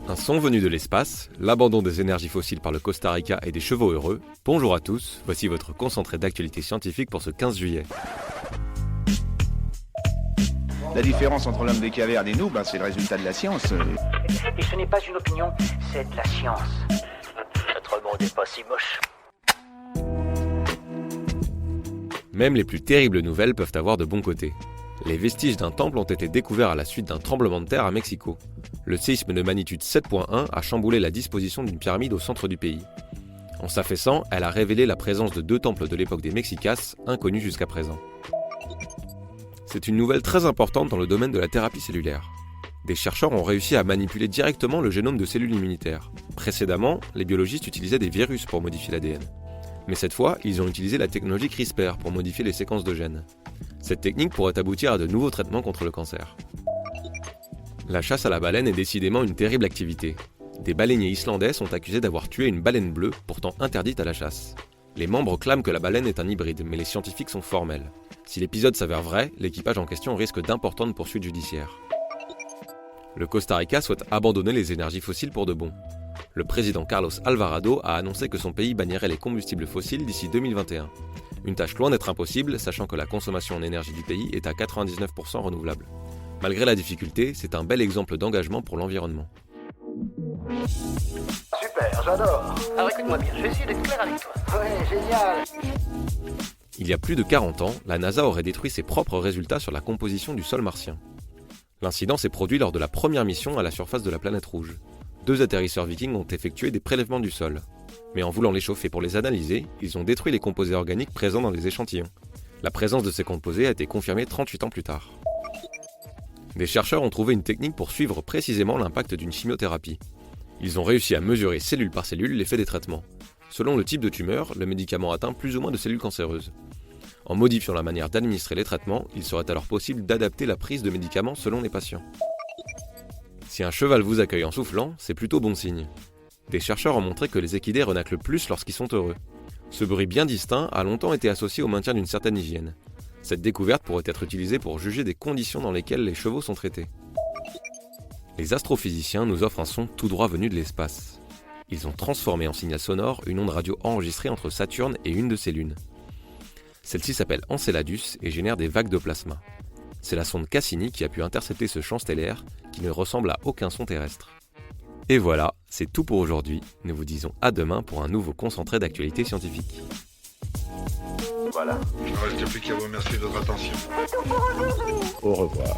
Un son venu de l'espace, l'abandon des énergies fossiles par le Costa Rica et des chevaux heureux. Bonjour à tous, voici votre concentré d'actualité scientifique pour ce 15 juillet. La différence entre l'homme des cavernes et nous, c'est le résultat de la science. Et ce n'est pas une opinion, c'est de la science. Notre monde n'est pas si moche. Même les plus terribles nouvelles peuvent avoir de bons côtés. Les vestiges d'un temple ont été découverts à la suite d'un tremblement de terre à Mexico. Le séisme de magnitude 7.1 a chamboulé la disposition d'une pyramide au centre du pays. En s'affaissant, elle a révélé la présence de 2 temples de l'époque des Mexicas, inconnus jusqu'à présent. C'est une nouvelle très importante dans le domaine de la thérapie cellulaire. Des chercheurs ont réussi à manipuler directement le génome de cellules immunitaires. Précédemment, les biologistes utilisaient des virus pour modifier l'ADN. Mais cette fois, ils ont utilisé la technologie CRISPR pour modifier les séquences de gènes. Cette technique pourrait aboutir à de nouveaux traitements contre le cancer. La chasse à la baleine est décidément une terrible activité. Des baleiniers islandais sont accusés d'avoir tué une baleine bleue, pourtant interdite à la chasse. Les membres clament que la baleine est un hybride, mais les scientifiques sont formels. Si l'épisode s'avère vrai, l'équipage en question risque d'importantes poursuites judiciaires. Le Costa Rica souhaite abandonner les énergies fossiles pour de bon. Le président Carlos Alvarado a annoncé que son pays bannirait les combustibles fossiles d'ici 2021. Une tâche loin d'être impossible, sachant que la consommation en énergie du pays est à 99% renouvelable. Malgré la difficulté, c'est un bel exemple d'engagement pour l'environnement. Super, j'adore. Alors écoute-moi bien, je vais essayer d'être clair avec toi. Ouais, génial. Il y a plus de 40 ans, la NASA aurait détruit ses propres résultats sur la composition du sol martien. L'incident s'est produit lors de la première mission à la surface de la planète rouge. 2 atterrisseurs vikings ont effectué des prélèvements du sol. Mais en voulant les chauffer pour les analyser, ils ont détruit les composés organiques présents dans les échantillons. La présence de ces composés a été confirmée 38 ans plus tard. Des chercheurs ont trouvé une technique pour suivre précisément l'impact d'une chimiothérapie. Ils ont réussi à mesurer cellule par cellule l'effet des traitements. Selon le type de tumeur, le médicament atteint plus ou moins de cellules cancéreuses. En modifiant la manière d'administrer les traitements, il serait alors possible d'adapter la prise de médicaments selon les patients. Si un cheval vous accueille en soufflant, c'est plutôt bon signe. Des chercheurs ont montré que les équidés renâclent plus lorsqu'ils sont heureux. Ce bruit bien distinct a longtemps été associé au maintien d'une certaine hygiène. Cette découverte pourrait être utilisée pour juger des conditions dans lesquelles les chevaux sont traités. Les astrophysiciens nous offrent un son tout droit venu de l'espace. Ils ont transformé en signal sonore une onde radio enregistrée entre Saturne et une de ses lunes. Celle-ci s'appelle Enceladus et génère des vagues de plasma. C'est la sonde Cassini qui a pu intercepter ce champ stellaire qui ne ressemble à aucun son terrestre. Et voilà, c'est tout pour aujourd'hui. Nous vous disons à demain pour un nouveau concentré d'actualité scientifique. Voilà. Il ne reste plus qu'à vous remercier de votre attention. Au revoir.